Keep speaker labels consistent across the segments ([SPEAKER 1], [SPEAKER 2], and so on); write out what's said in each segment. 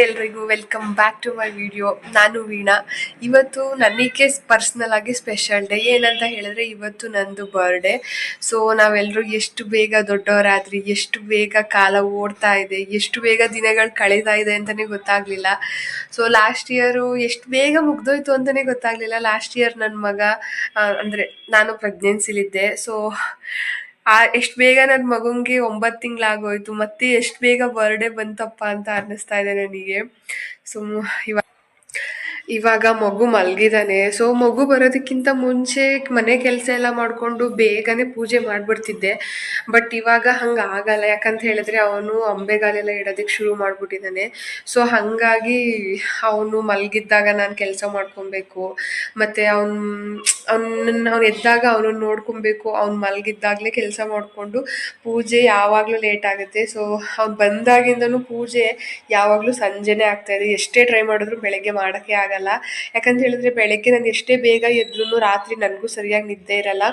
[SPEAKER 1] ಎಲ್ರಿಗೂ welcome back to my video. ನಾನು ವೀಣಾ. ಇವತ್ತು ನನಗೆ ಪರ್ಸ್ನಲ್ ಆಗಿ ಸ್ಪೆಷಲ್ ಡೇ. ಏನಂತ ಹೇಳಿದ್ರೆ ಇವತ್ತು ನಂದು ಬರ್ಡೇ. ಸೊ ನಾವೆಲ್ಲರೂ ಎಷ್ಟು ಬೇಗ ದೊಡ್ಡವರಾದ್ರಿ, ಎಷ್ಟು ಬೇಗ ಕಾಲ ಓಡ್ತಾ ಇದೆ, ಎಷ್ಟು ಬೇಗ ದಿನಗಳು ಕಳೀತಾ ಇದೆ ಅಂತಲೇ ಗೊತ್ತಾಗಲಿಲ್ಲ. ಸೊ ಲಾಸ್ಟ್ ಇಯರು ಎಷ್ಟು ಬೇಗ ಮುಗ್ದೋಯ್ತು ಅಂತಲೇ ಗೊತ್ತಾಗಲಿಲ್ಲ. ಲಾಸ್ಟ್ ಇಯರ್ ನನ್ನ ಮಗ ಅಂದರೆ ನಾನು ಪ್ರೆಗ್ನೆನ್ಸಿಲಿದ್ದೆ. ಸೊ ಎಷ್ಟು ಬೇಗ ನನ್ನ ಮಗಂಗೆ 9 ತಿಂಗಳಾಗೋಯ್ತು, ಮತ್ತೆ ಎಷ್ಟು ಬೇಗ ಬರ್ಡೇ ಬಂತಪ್ಪ ಅಂತ ಅನ್ನಿಸ್ತಾ ಇದೆ ನನಗೆ. ಸೊ ಇವಾಗ ಮಗು ಮಲಗಿದಾನೆ. ಸೊ ಮಗು ಬರೋದಕ್ಕಿಂತ ಮುಂಚೆ ಮನೆ ಕೆಲಸ ಎಲ್ಲ ಮಾಡಿಕೊಂಡು ಬೇಗನೆ ಪೂಜೆ ಮಾಡಿಬಿಡ್ತಿದ್ದೆ. ಬಟ್ ಇವಾಗ ಹಂಗೆ ಆಗಲ್ಲ. ಯಾಕಂತ ಹೇಳಿದ್ರೆ ಅವನು ಅಂಬೆಗಾಲೆಲ್ಲ ಇಡೋದಕ್ಕೆ ಶುರು ಮಾಡಿಬಿಟ್ಟಿದ್ದಾನೆ. ಸೊ ಹಾಗಾಗಿ ಅವನು ಮಲಗಿದ್ದಾಗ ನಾನು ಕೆಲಸ ಮಾಡ್ಕೊಬೇಕು, ಮತ್ತು ಅವ್ನು ಎದ್ದಾಗ ಅವನನ್ನು ನೋಡ್ಕೊಬೇಕು. ಅವ್ನು ಮಲಗಿದ್ದಾಗಲೇ ಕೆಲಸ ಮಾಡಿಕೊಂಡು ಪೂಜೆ ಯಾವಾಗಲೂ ಲೇಟ್ ಆಗುತ್ತೆ. ಸೊ ಅವ್ನು ಬಂದಾಗಿಂದನೂ ಪೂಜೆ ಯಾವಾಗಲೂ ಸಂಜೆನೇ ಆಗ್ತಾಯಿದೆ. ಎಷ್ಟೇ ಟ್ರೈ ಮಾಡಿದ್ರು ಬೆಳಗ್ಗೆ ಮಾಡೋಕ್ಕೆ ಆಗಲ್ಲ. ಯಾಕಂತ ಹೇಳಿದ್ರೆ ಬೆಳಗ್ಗೆ ನಾನು ಎಷ್ಟೇ ಬೇಗ ಎದ್ರೂ ರಾತ್ರಿ ನನಗೂ ಸರಿಯಾಗಿ ನಿದ್ದೆ ಇರಲ್ಲ.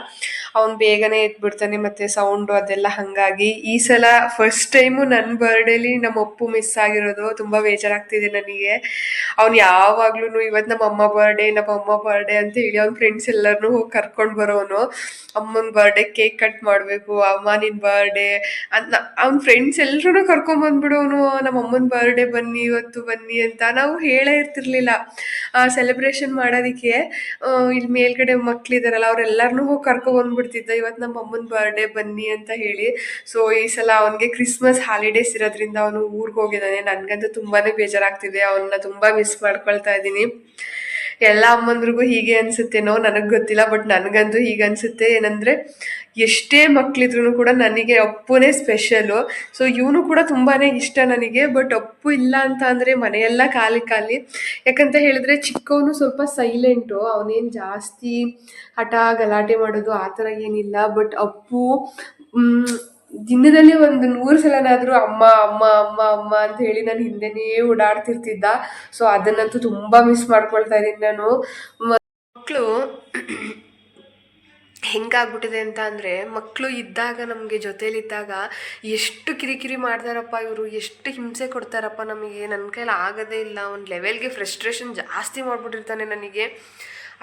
[SPEAKER 1] ಅವ್ನು ಬೇಗನೆ ಎದ್ಬಿಡ್ತಾನೆ, ಮತ್ತು ಸೌಂಡು ಅದೆಲ್ಲ. ಹಾಗಾಗಿ ಈ ಸಲ ಫಸ್ಟ್ ಟೈಮು ನನ್ನ ಬರ್ಡೇಲಿ ನಮ್ಮ ಅಪ್ಪು ಮಿಸ್ ಆಗಿರೋದು ತುಂಬ ಬೇಜಾರಾಗ್ತಿದೆ ನನಗೆ. ಅವ್ನು ಯಾವಾಗ್ಲೂ ಇವತ್ತು ನಮ್ಮ ಅಮ್ಮ ಬರ್ಡೇ ಅಂತ ಹೇಳಿ ಅವ್ನ ಫ್ರೆಂಡ್ಸ್ ಎಲ್ಲರನ್ನೂ ಹೋಗಿ ಕರ್ಕೊಂಡು ಬರೋನು. ಅಮ್ಮನ ಬರ್ಡೇ ಕೇಕ್ ಕಟ್ ಮಾಡಬೇಕು, ಅಮ್ಮ ನಿನ್ನ ಬರ್ಡೇ ಅಂತ ಅವ್ನ ಫ್ರೆಂಡ್ಸ್ ಎಲ್ಲರೂ ಕರ್ಕೊಂಬಂದ್ಬಿಡೋನು. ನಮ್ಮ ಅಮ್ಮನ ಬರ್ಡೇ ಬನ್ನಿ, ಇವತ್ತು ಬನ್ನಿ ಅಂತ. ನಾವು ಹೇಳೇ ಇರ್ತಿರ್ಲಿಲ್ಲ ಸೆಲೆಬ್ರೇಷನ್ ಮಾಡೋದಕ್ಕೆ. ಇಲ್ಲಿ ಮೇಲ್ಗಡೆ ಮಕ್ಳಿದಾರಲ್ಲ ಅವರೆಲ್ಲರನ್ನೂ ಹೋಗಿ ಕರ್ಕೊಬಂದ್ಬಿಡ್ತಿದ್ದ, ಇವತ್ತು ನಮ್ಮ ಅಮ್ಮನ ಬರ್ಡೇ ಬನ್ನಿ ಅಂತ ಹೇಳಿ. ಸೊ ಈ ಸಲ ಅವನಿಗೆ ಕ್ರಿಸ್ಮಸ್ ಹಾಲಿಡೇಸ್ ಇರೋದ್ರಿಂದ ಅವನು ಊರಿಗೆ ಹೋಗಿದ್ದಾನೆ. ನನಗಂತೂ ತುಂಬಾ ಬೇಜಾರಾಗ್ತಿದೆ, ಅವನ್ನ ತುಂಬ ಮಿಸ್ ಮಾಡ್ಕೊಳ್ತಾ ಇದ್ದೀನಿ. ಎಲ್ಲ ಅಮ್ಮಂದ್ರಿಗೂ ಹೀಗೆ ಅನಿಸುತ್ತೇನೋ ನನಗೆ ಗೊತ್ತಿಲ್ಲ, ಬಟ್ ನನಗಂತೂ ಹೀಗೆ ಅನಿಸುತ್ತೆ. ಏನಂದರೆ ಎಷ್ಟೇ ಮಕ್ಕಳಿದ್ರೂ ಕೂಡ ನನಗೆ ಅಪ್ಪುನೇ ಸ್ಪೆಷಲು. ಸೊ ಇವನು ಕೂಡ ತುಂಬಾ ಇಷ್ಟ ನನಗೆ. ಬಟ್ ಅಪ್ಪು ಇಲ್ಲ ಅಂತ ಅಂದರೆ ಮನೆಯೆಲ್ಲ ಖಾಲಿ ಖಾಲಿ. ಯಾಕಂತ ಹೇಳಿದ್ರೆ ಚಿಕ್ಕವನು ಸ್ವಲ್ಪ ಸೈಲೆಂಟು, ಅವನೇನು ಜಾಸ್ತಿ ಹಠ ಗಲಾಟೆ ಮಾಡೋದು ಆ ಥರ ಏನಿಲ್ಲ. ಬಟ್ ಅಪ್ಪು ದಿನದಲ್ಲಿ ಒಂದು 100 ಸಲನಾದರೂ ಅಮ್ಮ ಅಮ್ಮ ಅಮ್ಮ ಅಮ್ಮ ಅಂತ ಹೇಳಿ ನಾನು ಹಿಂದೆನೇ ಓಡಾಡ್ತಿರ್ತಿದ್ದ. ಸೊ ಅದನ್ನಂತೂ ತುಂಬ ಮಿಸ್ ಮಾಡ್ಕೊಳ್ತಾ ಇದ್ದೀನಿ ನಾನು. ಮಕ್ಕಳು ಹೆಂಗಾಗ್ಬಿಟ್ಟಿದೆ ಅಂತ ಅಂದರೆ, ಮಕ್ಕಳು ಇದ್ದಾಗ ನಮಗೆ ಜೊತೇಲಿದ್ದಾಗ ಎಷ್ಟು ಕಿರಿಕಿರಿ ಮಾಡ್ತಾರಪ್ಪ ಇವರು, ಎಷ್ಟು ಹಿಂಸೆ ಕೊಡ್ತಾರಪ್ಪ ನಮಗೆ. ನನ್ನ ಕೈಲಿ ಆಗೋದೇ ಇಲ್ಲ. ಒಂದು ಲೆವೆಲ್ಗೆ ಫ್ರಸ್ಟ್ರೇಷನ್ ಜಾಸ್ತಿ ಮಾಡಿಬಿಟ್ಟಿರ್ತಾನೆ ನನಗೆ,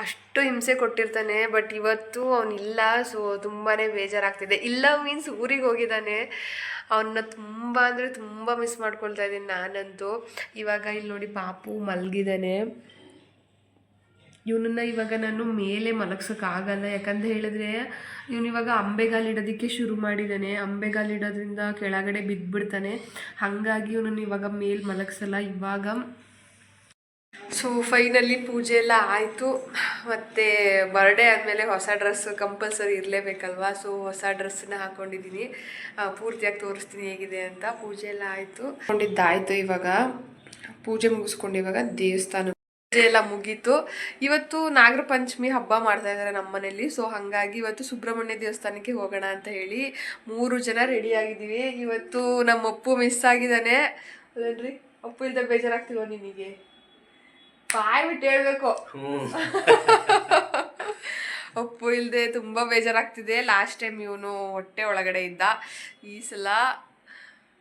[SPEAKER 1] ಅಷ್ಟು ಹಿಂಸೆ ಕೊಟ್ಟಿರ್ತಾನೆ. ಬಟ್ ಇವತ್ತು ಅವನಿಲ್ಲ. ಸೊ ತುಂಬಾ ಬೇಜಾರಾಗ್ತಿದೆ. ಇಲ್ಲ ಮೀನ್ಸ್ ಊರಿಗೆ ಹೋಗಿದ್ದಾನೆ. ಅವನ್ನ ತುಂಬ ಅಂದರೆ ತುಂಬ ಮಿಸ್ ಮಾಡ್ಕೊಳ್ತಾ ಇದ್ದೀನಿ ನಾನಂತೂ. ಇವಾಗ ಇಲ್ಲಿ ನೋಡಿ ಪಾಪು ಮಲಗಿದ್ದಾನೆ. ಇವನನ್ನು ಇವಾಗ ನಾನು ಮೇಲೆ ಮಲಗ್ಸೋಕ್ಕಾಗಲ್ಲ. ಯಾಕಂತ ಹೇಳಿದ್ರೆ ಇವನಿವಾಗ ಅಂಬೆಗಾಲಿಡೋದಕ್ಕೆ ಶುರು ಮಾಡಿದ್ದಾನೆ. ಅಂಬೆಗಾಲಿಡೋದ್ರಿಂದ ಕೆಳಗಡೆ ಬಿದ್ದುಬಿಡ್ತಾನೆ. ಹಾಗಾಗಿ ಇವನನ್ನು ಇವಾಗ ಮೇಲೆ ಮಲಗಿಸಲ್ಲ ಇವಾಗ. ಸೊ ಫೈನಲಿ ಪೂಜೆ ಎಲ್ಲ ಆಯಿತು. ಮತ್ತು ಬರ್ಡೇ ಆದಮೇಲೆ ಹೊಸ ಡ್ರೆಸ್ಸು ಕಂಪಲ್ಸರಿ ಇರಲೇಬೇಕಲ್ವ. ಸೊ ಹೊಸ ಡ್ರೆಸ್ಸನ್ನ ಹಾಕ್ಕೊಂಡಿದ್ದೀನಿ. ಪೂರ್ತಿಯಾಗಿ ತೋರಿಸ್ತೀನಿ ಹೇಗಿದೆ ಅಂತ. ಪೂಜೆ ಎಲ್ಲ ಆಯಿತು, ಕೊಂಡಿದ್ದಾಯಿತು. ಇವಾಗ ಪೂಜೆ ಮುಗಿಸ್ಕೊಂಡು ಇವಾಗ ದೇವಸ್ಥಾನ ಪೂಜೆ ಎಲ್ಲ ಮುಗೀತು. ಇವತ್ತು ನಾಗರ ಪಂಚಮಿ ಹಬ್ಬ ಮಾಡ್ತಾ ಇದ್ದಾರೆ ನಮ್ಮ ಮನೇಲಿ. ಸೊ ಹಾಗಾಗಿ ಇವತ್ತು ಸುಬ್ರಹ್ಮಣ್ಯ ದೇವಸ್ಥಾನಕ್ಕೆ ಹೋಗೋಣ ಅಂತ ಹೇಳಿ 3 ಜನ ರೆಡಿ ಆಗಿದ್ದೀವಿ. ಇವತ್ತು ನಮ್ಮ ಅಪ್ಪು ಮಿಸ್ ಆಗಿದ್ದಾನೆ ಅದೇನ್ರಿ. ಅಪ್ಪು ಇಲ್ದ ಬೇಜಾರಾಗ್ತಿಲ್ವ ನಿನಗೆ? ಬಾಯ್ ಬಿಟ್ಟು ಹೇಳ್ಬೇಕು. ಅಪ್ಪು ಇಲ್ಲದೆ ತುಂಬ ಬೇಜಾರಾಗ್ತಿದೆ. ಲಾಸ್ಟ್ ಟೈಮ್ ಇವನು ಹೊಟ್ಟೆ ಒಳಗಡೆ ಇದ್ದ. ಈ ಸಲ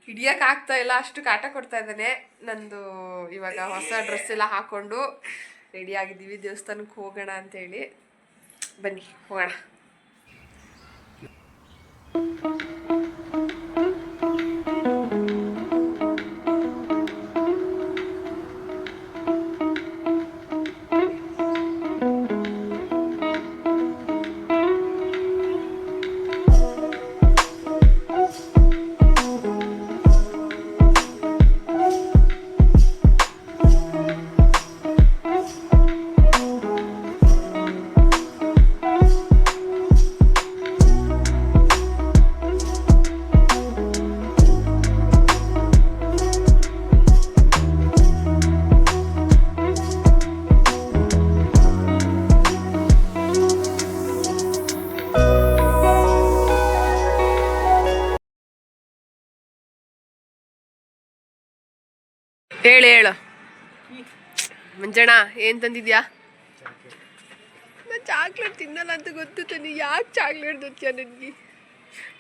[SPEAKER 1] ಹಿಡಿಯೋಕ್ಕಾಗ್ತಾ ಇಲ್ಲ, ಅಷ್ಟು ಕಾಟ ಕೊಡ್ತಾ ಇದ್ದಾನೆ. ನಂದು ಇವಾಗ ಹೊಸ ಡ್ರೆಸ್ ಎಲ್ಲ ಹಾಕ್ಕೊಂಡು ರೆಡಿ ಆಗಿದ್ದೀವಿ ದೇವಸ್ಥಾನಕ್ಕೆ ಹೋಗೋಣ ಅಂತೇಳಿ. ಬನ್ನಿ ಹೋಗೋಣ. ಹೇಳು ಮಂಜಣ್ಣ, ಏನು ತಂದಿದ್ಯಾ? ನಾನು ಚಾಕ್ಲೇಟ್ ತಿನ್ನಲ್ಲ ಅಂತ ಗೊತ್ತು ತಾನೆ, ಯಾಕೆ ಚಾಕ್ಲೇಟ್ ತಂತೀಯ ನನಗೆ?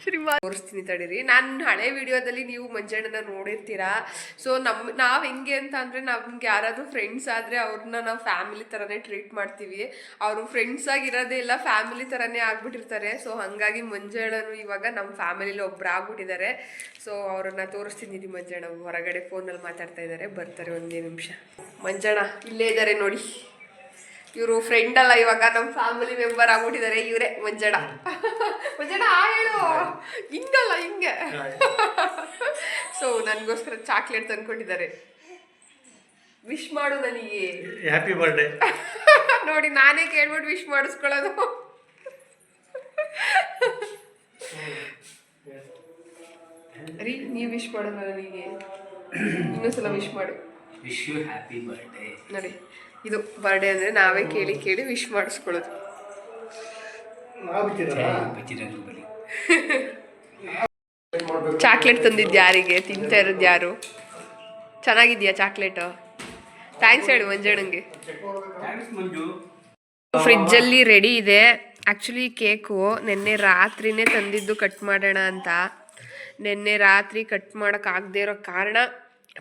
[SPEAKER 1] ಶ್ರೀಮಾನ್ ತೋರಿಸ್ತೀನಿ ತಡೀರಿ. ನಾನು ಹಳೆ ವಿಡಿಯೋದಲ್ಲಿ ನೀವು ಮಂಜಣ್ಣನ ನೋಡಿರ್ತೀರಾ. ಸೊ ನಾವು ಹೆಂಗೆ ಅಂತ ಅಂದರೆ, ನಮ್ಗೆ ಯಾರಾದರೂ ಫ್ರೆಂಡ್ಸ್ ಆದರೆ ಅವ್ರನ್ನ ನಾವು ಫ್ಯಾಮಿಲಿ ಥರನೇ ಟ್ರೀಟ್ ಮಾಡ್ತೀವಿ. ಅವರು ಫ್ರೆಂಡ್ಸ್ ಆಗಿರೋದೇ ಇಲ್ಲ, ಫ್ಯಾಮಿಲಿ ಥರನೇ ಆಗ್ಬಿಟ್ಟಿರ್ತಾರೆ. ಸೊ ಹಾಗಾಗಿ ಮಂಜಣ್ಣನು ಇವಾಗ ನಮ್ಮ ಫ್ಯಾಮಿಲಿಲಿ ಒಬ್ರು ಆಗ್ಬಿಟ್ಟಿದ್ದಾರೆ. ಸೊ ಅವ್ರನ್ನ ತೋರಿಸ್ತೀನಿ. ಮಂಜಣ್ಣ ಹೊರಗಡೆ ಫೋನಲ್ಲಿ ಮಾತಾಡ್ತಾ ಇದ್ದಾರೆ, ಬರ್ತಾರೆ ಒಂದೇ ನಿಮಿಷ. ಮಂಜಣ್ಣ ಇಲ್ಲೇ ಇದ್ದಾರೆ ನೋಡಿ. ಇವರು ಫ್ರೆಂಡ್ ಅಲ್ಲ, ಇವಾಗ ನಮ್ಮ ಫ್ಯಾಮಿಲಿ ಮೆಂಬರ್ ಆಗ್ಬಿಟ್ಟಿದ್ದಾರೆ. ಇವರೇ ಮಂಜಣ್ಣ. ಮಂಜಣ್ಣ ಹೇಳು, ಹಿಂಗಲ್ಲ ಹಿಂಗೆ. ಸೊ ನನಗೋಸ್ಕರ ಚಾಕ್ಲೇಟ್ ತಂದ್ಕೊಟ್ಟಿದ್ದಾರೆ. ವಿಶ್ ಮಾಡು ನನಗೆ.
[SPEAKER 2] Happy birthday.
[SPEAKER 1] ನೋಡಿ ನಾನೇ ಕೇಳ್ಬಿಟ್ಟು ವಿಶ್ ಮಾಡಿಸ್ಕೊಳ್ಳೋದು. ರೀ ನೀವು ವಿಶ್ ಮಾಡೋಣ ನನಗೆ. ಇನ್ನೊಂದ್ಸಲ ವಿಶ್ ಮಾಡು.
[SPEAKER 2] Wish you happy birthday.
[SPEAKER 1] ನೋಡಿ ಇದು ಬರ್ಡೇ ಅಂದರೆ ನಾವೇ ಕೇಳಿ ಕೇಳಿ ವಿಶ್ ಮಾಡಿಸ್ಕೊಳ್ಳೋದು. ಚಾಕ್ಲೇಟ್ ತಂದಿದ್ದು ಯಾರಿಗೆ? ತಿಂತಾ ಇರೋದು ಯಾರು? ಚೆನ್ನಾಗಿದ್ಯಾ ಚಾಕ್ಲೇಟು? ಥ್ಯಾಂಕ್ಸ್ ಹೇಳು ಮಂಜಣ್ಣಂಗೆ. ಫ್ರಿಜ್ಜಲ್ಲಿ ರೆಡಿ ಇದೆ. ಆ್ಯಕ್ಚುಲಿ ಕೇಕು ನಿನ್ನೆ ರಾತ್ರಿನೇ ತಂದಿದ್ದು ಕಟ್ ಮಾಡೋಣ ಅಂತ. ನಿನ್ನೆ ರಾತ್ರಿ ಕಟ್ ಮಾಡೋಕ್ಕಾಗದೇ ಇರೋ ಕಾರಣ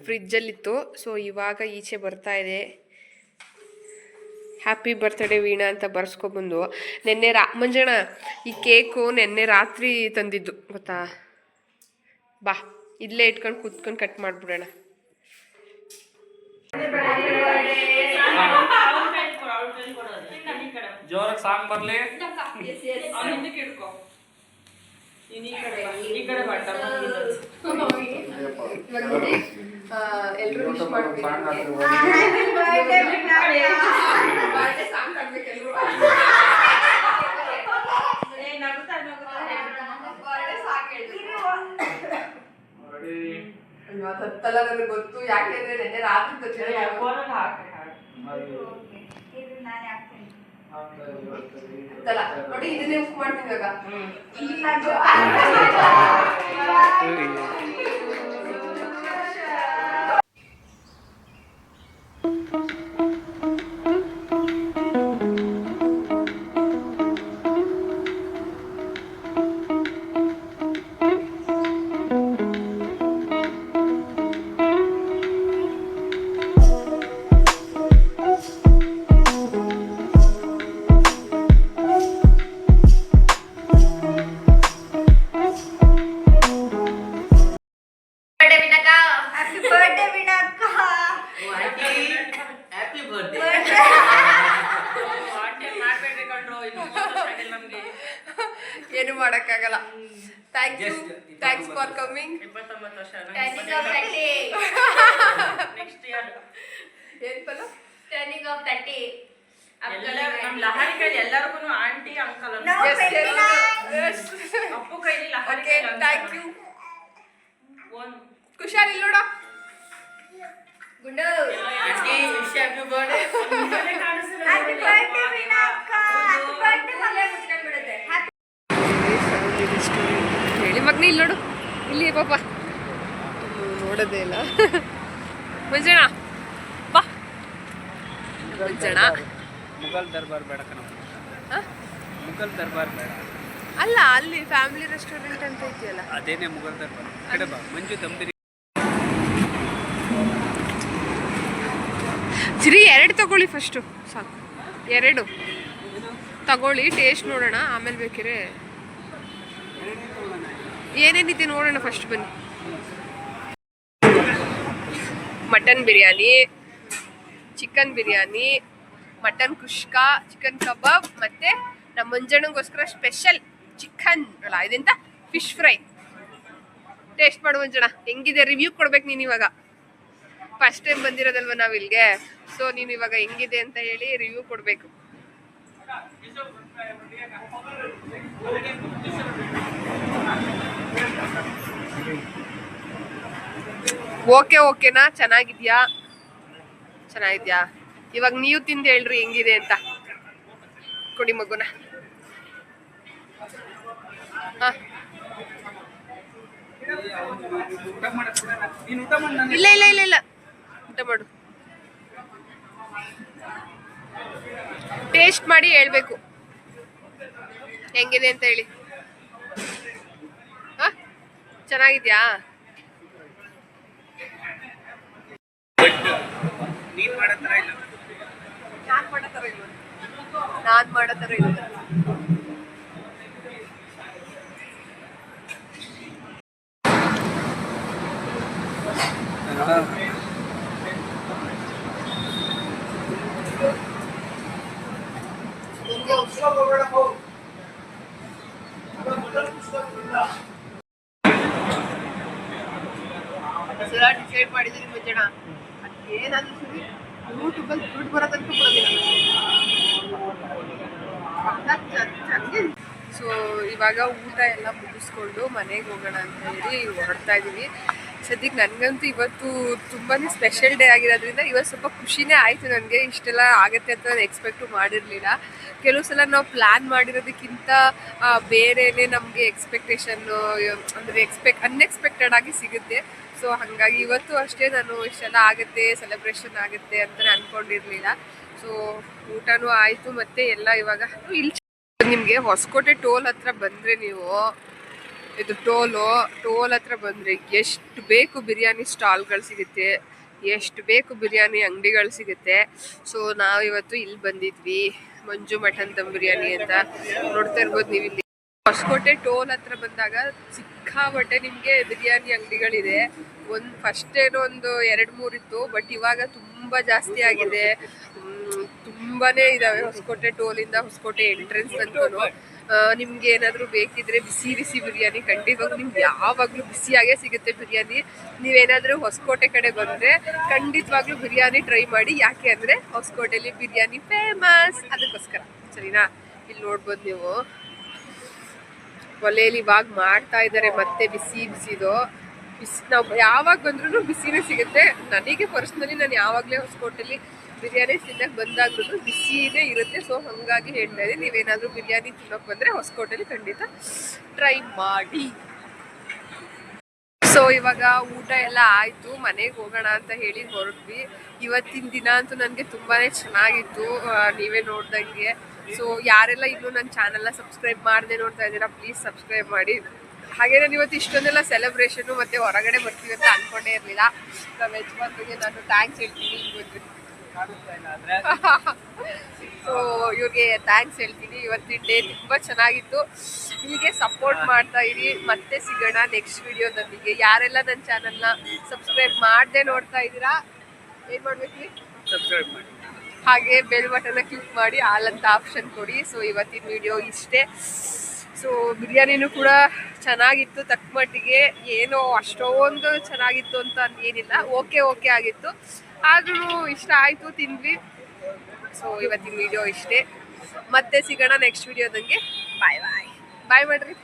[SPEAKER 1] ಫ್ರಿಜ್ಜಲ್ಲಿತ್ತು. ಸೊ ಇವಾಗ ಈಚೆ ಬರ್ತಾ ಇದೆ. ಹ್ಯಾಪಿ ಬರ್ತ್ಡೇ ವೀಣಾ ಅಂತ ಬರ್ಸ್ಕೊಬಂದು ನಿನ್ನೆ ಮಂಜಣ್ಣ ಈ ಕೇಕು ನಿನ್ನೆ ರಾತ್ರಿ ತಂದಿದ್ದು ಗೊತ್ತಾ. ಬಾ ಇಲ್ಲೇ ಇಟ್ಕೊಂಡು ಕೂತ್ಕೊಂಡು ಕಟ್ ಮಾಡಿಬಿಡೋಣ.
[SPEAKER 2] ಜೋರಾಗಿ ಸಾಂಗ್ ಬರ್ಲಿ.
[SPEAKER 1] ಎಲ್ಲರೂ ವಿಶ್ ಮಾಡ್ತೀವಿ. ಹತ್ತಲ್ಲ ನನಗೆ ಗೊತ್ತು, ಯಾಕೆಂದ್ರೆ ನೆನ್ನೆ ರಾತ್ರಿ ನೋಡಿ ಇದನ್ನೇ ಉಪ್ಪು ಮಾಡ್ತೀನಿ ಇವಾಗ. ಏನು ಮಾಡೋಕ್ಕಾಗಲ್ಲ. Thanks for coming. ಏನ್ ಪಲ್ಲ ಸ್ಟ್ಯಾಂಡಿಂಗ್ ಆಫ್ 30
[SPEAKER 3] ಎಲ್ಲರಿಗೂ ಆಂಟಿ ಅಂಕಲ್ ಅಪ್ಪು ಕೈಲಿ
[SPEAKER 1] ಥ್ಯಾಂಕ್ ಯು. ಕುಶಾಲ್ ಇಲ್ಲಿ ನೋಡ. Gundu
[SPEAKER 3] aunty wish happy birthday.
[SPEAKER 4] Happy birthday Veena ಅಕ್ಕ. ಹ್ಯಾಪಿ ಬರ್ಡೇ ಮಗಳೇ ಮುಚ್ಕೊಂಡು ಬಿಡುತ್ತೆ.
[SPEAKER 1] ಹೇಳಿ ಮಗ್ನ ಇಲ್ಲಿ ನೋಡು. ಇಲ್ಲಿ ಪಾಪ ನೋಡೋದೇ ಇಲ್ಲ. ಮಂಜಣ್ಣ ಬಾ. ಮಂಜಣ್ಣ
[SPEAKER 2] ಮುಘಲ್ ದರ್ಬಾರ್ ಬೇಡ ಕಣ. ಮುಘಲ್ ದರ್ಬಾರ್ ಬೇಡ.
[SPEAKER 1] ಅಲ್ಲ ಅಲ್ಲಿ ಫ್ಯಾಮಿಲಿ ರೆಸ್ಟೋರೆಂಟ್ ಅಂತ ಇದೆಯಲ್ಲ,
[SPEAKER 2] ಅದೇನೇ ಮುಘಲ್ ದರ್ಬಾರ್. ಕಡೆ ಬಾ ಮಂಜು ದಮ್ ಬಿರಿಯಾನಿ.
[SPEAKER 1] ಸರಿ 2 ತಗೊಳ್ಳಿ ಫಸ್ಟು, ಸಾಕು 2 ತಗೊಳ್ಳಿ, ಟೇಸ್ಟ್ ನೋಡೋಣ. ಆಮೇಲೆ ಬೇಕಿರೆ ಏನೇನಿದೆ ನೋಡೋಣ. ಫಸ್ಟ್ ಬನ್ನಿ. Mutton biryani, chicken biryani, mutton kushka, chicken kebab, ಮತ್ತು ನಮ್ಮ ಮಂಜಣ್ಣಗೋಸ್ಕರ ಸ್ಪೆಷಲ್ ಚಿಕನ್ ಅಲ್ಲ ಇದೆಂತ ಫಿಶ್ ಫ್ರೈ. ಟೇಸ್ಟ್ ಮಾಡು ಮಂಜಣ್ಣ, ಹೆಂಗಿದೆ ರಿವ್ಯೂ ಕೊಡ್ಬೇಕು ನೀನು. ಇವಾಗ ಫಸ್ಟ್ ಟೈಮ್ ಬಂದಿರೋದಲ್ವ ನಾವು ಇಲ್ಲಿಗೆ. ಸೊ ನೀನು ಇವಾಗ ಹೆಂಗಿದೆ ಅಂತ ಹೇಳಿ ರಿವ್ಯೂ ಕೊಡಬೇಕು. ಓಕೆನಾ? ಚೆನ್ನಾಗಿದ್ಯಾ? ಇವಾಗ ನೀವು ತಿಂದು ಹೇಳ್ರಿ ಹೆಂಗಿದೆ ಅಂತ. ಕೊಡಿ ಮಗುನ. ಇಲ್ಲ ಊಟ ಮಾಡು. ಟೇಸ್ಟ್ ಮಾಡಿ ಹೇಳ್ಬೇಕು ಹೆಂಗಿದೆ ಅಂತ ಹೇಳಿ. ಚೆನ್ನಾಗಿದ್ಯಾ?
[SPEAKER 2] ನೀನ್ ಮಾಡೋ ಥರ ಇಲ್ಲ.
[SPEAKER 1] ನಾನ್ ಮಾಡೋ ಥರ ಇಲ್ಲ. ಡಿಸೈಡ್ ಮಾಡಿದೀನಿ ಮುಂಚೆಣ ಏನಾದ್ರು ಸರಿ ಯೂಟ್ಯೂಬಲ್ಲಿ ದುಡ್ಡು ಬರೋದಂತೂ ಸೊ ಇವಾಗ ಊಟ ಎಲ್ಲ ಮುಗಿಸ್ಕೊಂಡು ಮನೆಗೆ ಹೋಗೋಣ ಅಂತ ಹೇಳಿ ಹೊರಡ್ತಾ ಇದ್ದೀವಿ. ಸದ್ಯಕ್ಕೆ ನನಗಂತೂ ಇವತ್ತು ತುಂಬಾ ಸ್ಪೆಷಲ್ ಡೇ ಆಗಿರೋದ್ರಿಂದ ಇವತ್ತು ಸ್ವಲ್ಪ ಖುಷಿನೇ ಆಯಿತು. ನನಗೆ ಇಷ್ಟೆಲ್ಲ ಆಗುತ್ತೆ ಅಂತ ನಾನು ಎಕ್ಸ್ಪೆಕ್ಟು ಮಾಡಿರಲಿಲ್ಲ. ಕೆಲವು ಸಲ ನಾವು ಪ್ಲ್ಯಾನ್ ಮಾಡಿರೋದಕ್ಕಿಂತ ಬೇರೆಯೇ ನಮಗೆ ಎಕ್ಸ್ಪೆಕ್ಟೇಷನ್ನು ಅಂದರೆ ಅನ್ಎಕ್ಸ್ಪೆಕ್ಟೆಡ್ ಆಗಿ ಸಿಗುತ್ತೆ. ಸೊ ಹಾಗಾಗಿ ಇವತ್ತು ಅಷ್ಟೇ ನಾನು ಇಷ್ಟೆಲ್ಲ ಆಗುತ್ತೆ, ಸೆಲೆಬ್ರೇಷನ್ ಆಗುತ್ತೆ ಅಂತ ಅಂದ್ಕೊಂಡಿರಲಿಲ್ಲ. ಸೊ ಊಟನೂ ಆಯಿತು ಮತ್ತು ಎಲ್ಲ ಇವಾಗ ಇಲ್ಲಿ ನಿಮಗೆ ಹೊಸಕೋಟೆ ಟೋಲ್ ಹತ್ರ ಬಂದರೆ ನೀವು ಇದು ಟೋಲ್ ಹತ್ರ ಬಂದರೆ ಎಷ್ಟು ಬೇಕು ಬಿರಿಯಾನಿ ಸ್ಟಾಲ್ಗಳು ಸಿಗುತ್ತೆ, ಎಷ್ಟು ಬೇಕು ಬಿರಿಯಾನಿ ಅಂಗಡಿಗಳು ಸಿಗುತ್ತೆ. ಸೊ ನಾವಿವತ್ತು ಇಲ್ಲಿ ಬಂದಿದ್ವಿ, ಮಂಜು ಮಟನ್ ದಮ್ ಬಿರಿಯಾನಿ ಅಂತ. ನೋಡ್ತಾ ಇರ್ಬೋದು ನೀವು ಇಲ್ಲಿ ಹೊಸಕೋಟೆ ಟೋಲ್ ಹತ್ರ ಬಂದಾಗ ಸಿಕ್ಕಾಬಟ್ಟೆ ನಿಮಗೆ ಬಿರಿಯಾನಿ ಅಂಗಡಿಗಳಿದೆ. ಫಸ್ಟ್ ಏನೋ ಒಂದು 2-3 ಇತ್ತು, ಬಟ್ ಇವಾಗ ತುಂಬ ಜಾಸ್ತಿ ಆಗಿದೆ. ತುಂಬಾ ಇದ್ದಾವೆ ಹೊಸಕೋಟೆ ಟೋಲಿಂದ ಹೊಸಕೋಟೆ ಎಂಟ್ರೆನ್ಸ್ ತನಕನೂ. ನಿಮ್ಗೆ ಏನಾದರೂ ಬೇಕಿದ್ರೆ ಬಿಸಿ ಬಿಸಿ ಬಿರಿಯಾನಿ ಖಂಡಿತವಾಗ್ಲೂ ನಿಮ್ಗೆ ಯಾವಾಗಲೂ ಬಿಸಿಯಾಗೇ ಸಿಗುತ್ತೆ ಬಿರಿಯಾನಿ. ನೀವೇನಾದರೂ ಹೊಸಕೋಟೆ ಕಡೆ ಬಂದರೆ ಖಂಡಿತವಾಗ್ಲೂ ಬಿರಿಯಾನಿ ಟ್ರೈ ಮಾಡಿ. ಯಾಕೆ ಅಂದರೆ ಹೊಸಕೋಟೆಯಲ್ಲಿ ಬಿರಿಯಾನಿ ಫೇಮಸ್, ಅದಕ್ಕೋಸ್ಕರ. ಸರಿನಾ? ಇಲ್ಲಿ ನೋಡ್ಬೋದು ನೀವು ಒಲೆಯಲ್ಲಿ ಇವಾಗ ಮಾಡ್ತಾ ಇದ್ದಾರೆ ಮತ್ತೆ ಬಿಸಿದು. ನಾವು ಯಾವಾಗ ಬಂದ್ರೂ ಬಿಸಿನೇ ಸಿಗುತ್ತೆ. ನನಗೆ ಪರ್ಸ್ನಲಿ ನಾನು ಯಾವಾಗಲೇ ಹೊಸಕೋಟೆಯಲ್ಲಿ ಬಿರಿಯಾನಿ ತಿನ್ನಕ್ಕೆ ಬಂದಾಗ್ಲೂ ಬಿಸಿನೇ ಇರುತ್ತೆ. ಸೊ ಹಾಗಾಗಿ ಹೇಳ್ತಾ ಇದ್ದೀನಿ, ನೀವೇನಾದರೂ ಬಿರಿಯಾನಿ ತಿನ್ನೋಕೆ ಬಂದರೆ ಹೊಸಕೋಟೆಯಲ್ಲಿ ಖಂಡಿತ ಟ್ರೈ ಮಾಡಿ. ಸೊ ಇವಾಗ ಊಟ ಎಲ್ಲ ಆಯಿತು, ಮನೆಗೆ ಹೋಗೋಣ ಅಂತ ಹೇಳಿ ಹೊರಟ್ವಿ. ಇವತ್ತಿನ ದಿನ ಅಂತೂ ನನಗೆ ತುಂಬಾ ಚೆನ್ನಾಗಿತ್ತು, ನೀವೇ ನೋಡ್ದಂಗೆ. ಸೊ ಯಾರೆಲ್ಲ ಇನ್ನೂ ನನ್ನ ಚಾನಲ್ನ ಸಬ್ಸ್ಕ್ರೈಬ್ ಮಾಡದೆ ನೋಡ್ತಾ ಇದ್ದೀರಾ, ಪ್ಲೀಸ್ ಸಬ್ಸ್ಕ್ರೈಬ್ ಮಾಡಿ. ಹಾಗೆ ನಾನು ಇವತ್ತು ಇಷ್ಟೊಂದೆಲ್ಲ ಸೆಲೆಬ್ರೇಷನ್ನು ಮತ್ತು ಹೊರಗಡೆ ಬರ್ತೀವಿ ಅಂತ ಅಂದ್ಕೊಂಡೇ ಇರಲಿಲ್ಲ. ನಮ್ಮ ಯಜಮಾನ್ರಿಗೆ ನಾನು ಥ್ಯಾಂಕ್ಸ್ ಹೇಳ್ತೀನಿ. ಇಲ್ಲಿ ಸೊ ಇವ್ರಿಗೆ ಥ್ಯಾಂಕ್ಸ್ ಹೇಳ್ತೀನಿ. ಇವತ್ತಿನ ಡೇ ತುಂಬ ಚೆನ್ನಾಗಿತ್ತು. ಹೀಗೆ ಸಪೋರ್ಟ್ ಮಾಡ್ತಾ ಇರಿ. ಮತ್ತೆ ಸಿಗೋಣ ನೆಕ್ಸ್ಟ್ ವಿಡಿಯೋದೊಂದಿಗೆ. ಯಾರೆಲ್ಲ ನನ್ನ ಚಾನಲ್ನ ಸಬ್ಸ್ಕ್ರೈಬ್ ಮಾಡದೆ ನೋಡ್ತಾ ಇದ್ದೀರಾ, ಏನು ಮಾಡಬೇಕು?
[SPEAKER 2] ಸಬ್ಸ್ಕ್ರೈಬ್ ಮಾಡಿ,
[SPEAKER 1] ಹಾಗೆ ಬೆಲ್ ಬಟನ್ನ ಕ್ಲಿಕ್ ಮಾಡಿ ಆಲ್ ಅಂತ ಆಪ್ಷನ್ ಕೊಡಿ. ಸೊ ಇವತ್ತಿನ ವಿಡಿಯೋ ಇಷ್ಟೇ. ಸೊ ಬಿರಿಯಾನಿನೂ ಕೂಡ ಚೆನ್ನಾಗಿತ್ತು, ತಕ್ಕ ಮಟ್ಟಿಗೆ. ಏನೋ ಅಷ್ಟೊಂದು ಚೆನ್ನಾಗಿತ್ತು ಅಂತ ಏನಿಲ್ಲ, ಓಕೆ ಆಗಿತ್ತು. ಆದ್ರೂ ಇಷ್ಟ ಆಯಿತು, ತಿಂದ್ವಿ. ಸೊ ಇವತ್ತಿನ ವಿಡಿಯೋ ಇಷ್ಟೇ. ಮತ್ತೆ ಸಿಗೋಣ ನೆಕ್ಸ್ಟ್ ವಿಡಿಯೋದಂಗೆ. ಬಾಯ್ ಮಾಡ್ರಿ.